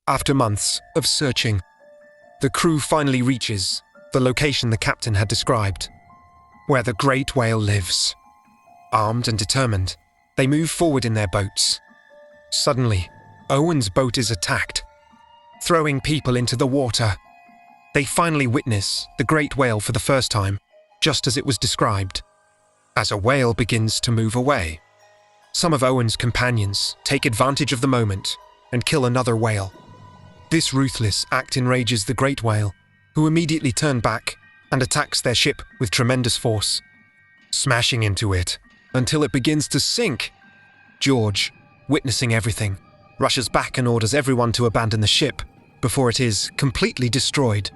After months of searching, the crew finally reaches the location the captain had described, where the great whale lives. Armed and determined, they move forward in their boats. Suddenly, Owen's boat is attacked, throwing people into the water. They finally witness the great whale for the first time, just as it was described. As a whale begins to move away, some of Owen's companions take advantage of the moment and kill another whale. This ruthless act enrages the great whale, who immediately turn back and attacks their ship with tremendous force, smashing into it until it begins to sink. George, witnessing everything, rushes back and orders everyone to abandon the ship before it is completely destroyed.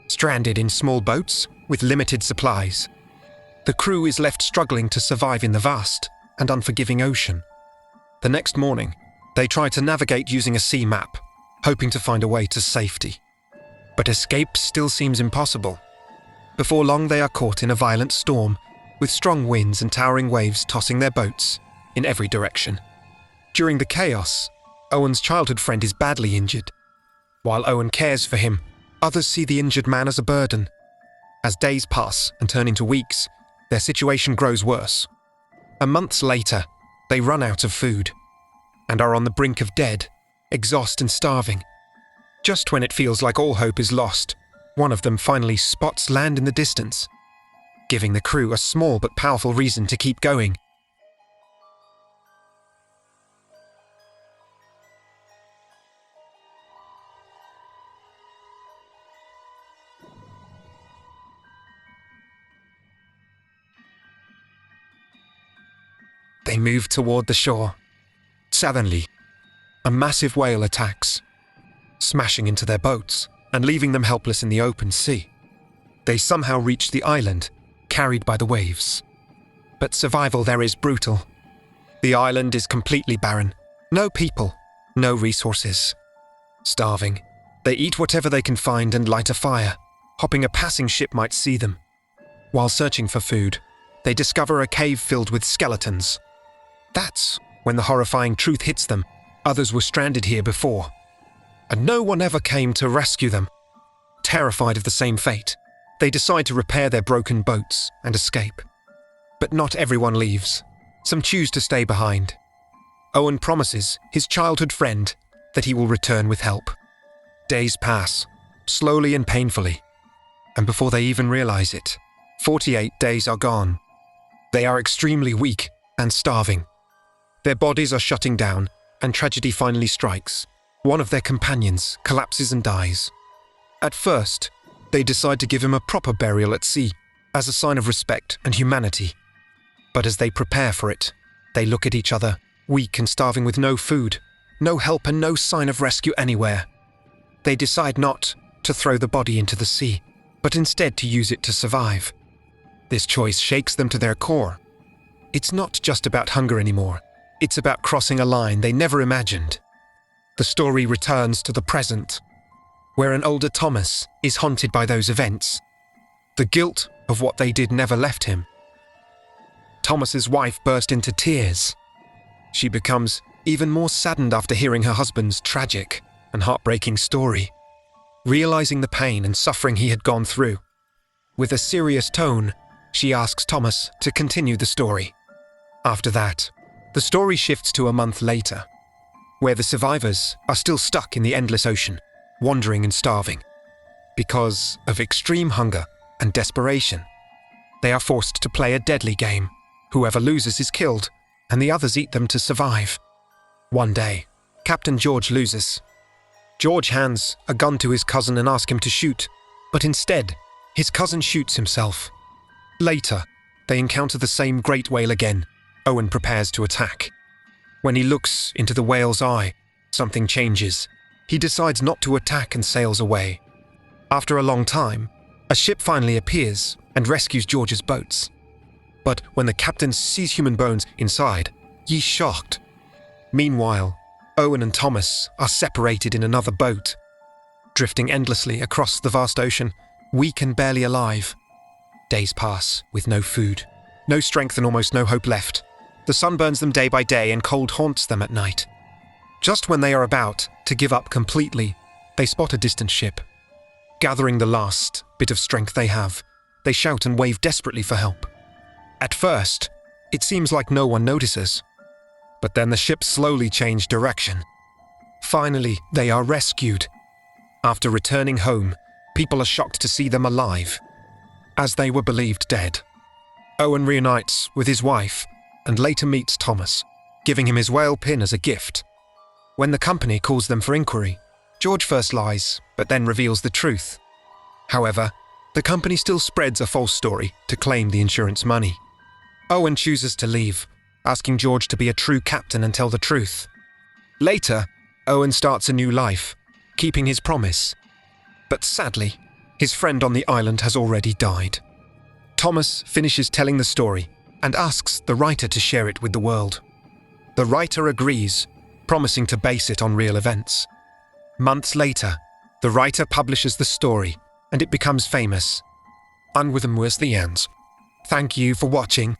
Stranded in small boats with limited supplies, the crew is left struggling to survive in the vast and unforgiving ocean. The next morning, they try to navigate using a sea map, hoping to find a way to safety. But escape still seems impossible. Before long, they are caught in a violent storm, with strong winds and towering waves tossing their boats in every direction. During the chaos, Owen's childhood friend is badly injured. While Owen cares for him, others see the injured man as a burden. As days pass and turn into weeks, their situation grows worse. Months later, they run out of food and are on the brink of dead, exhausted and starving. Just when it feels like all hope is lost, one of them finally spots land in the distance, giving the crew a small but powerful reason to keep going. They move toward the shore. Suddenly, a massive whale attacks, smashing into their boats and leaving them helpless in the open sea. They somehow reach the island, carried by the waves. But survival there is brutal. The island is completely barren. No people, no resources. Starving, they eat whatever they can find and light a fire, hoping a passing ship might see them. While searching for food, they discover a cave filled with skeletons. That's when the horrifying truth hits them. Others were stranded here before, and no one ever came to rescue them. Terrified of the same fate, they decide to repair their broken boats and escape. But not everyone leaves. Some choose to stay behind. Owen promises his childhood friend that he will return with help. Days pass, slowly and painfully, and before they even realize it, 48 days are gone. They are extremely weak and starving. Their bodies are shutting down, and tragedy finally strikes. One of their companions collapses and dies. At first, they decide to give him a proper burial at sea, as a sign of respect and humanity. But as they prepare for it, they look at each other, weak and starving with no food, no help and no sign of rescue anywhere. They decide not to throw the body into the sea, but instead to use it to survive. This choice shakes them to their core. It's not just about hunger anymore. It's about crossing a line they never imagined. The story returns to the present, where an older Thomas is haunted by those events. The guilt of what they did never left him. Thomas's wife burst into tears. She becomes even more saddened after hearing her husband's tragic and heartbreaking story, realizing the pain and suffering he had gone through. With a serious tone, she asks Thomas to continue the story. After that, the story shifts to a month later, where the survivors are still stuck in the endless ocean, wandering and starving. Because of extreme hunger and desperation, they are forced to play a deadly game. Whoever loses is killed, and the others eat them to survive. One day, Captain George loses. George hands a gun to his cousin and asks him to shoot, but instead, his cousin shoots himself. Later, they encounter the same great whale again. Owen prepares to attack. When he looks into the whale's eye, something changes. He decides not to attack and sails away. After a long time, a ship finally appears and rescues George's boats. But when the captain sees human bones inside, he's shocked. Meanwhile, Owen and Thomas are separated in another boat, drifting endlessly across the vast ocean, weak and barely alive. Days pass with no food, no strength and almost no hope left. The sun burns them day by day and cold haunts them at night. Just when they are about to give up completely, they spot a distant ship. Gathering the last bit of strength they have, they shout and wave desperately for help. At first, it seems like no one notices. But then the ship slowly changed direction. Finally, they are rescued. After returning home, people are shocked to see them alive, as they were believed dead. Owen reunites with his wife and later meets Thomas, giving him his whale pin as a gift. When the company calls them for inquiry, George first lies, but then reveals the truth. However, the company still spreads a false story to claim the insurance money. Owen chooses to leave, asking George to be a true captain and tell the truth. Later, Owen starts a new life, keeping his promise. But sadly, his friend on the island has already died. Thomas finishes telling the story and asks the writer to share it with the world. The writer agrees, promising to base it on real events. Months later, the writer publishes the story and it becomes famous. And with them was the ends. Thank you for watching.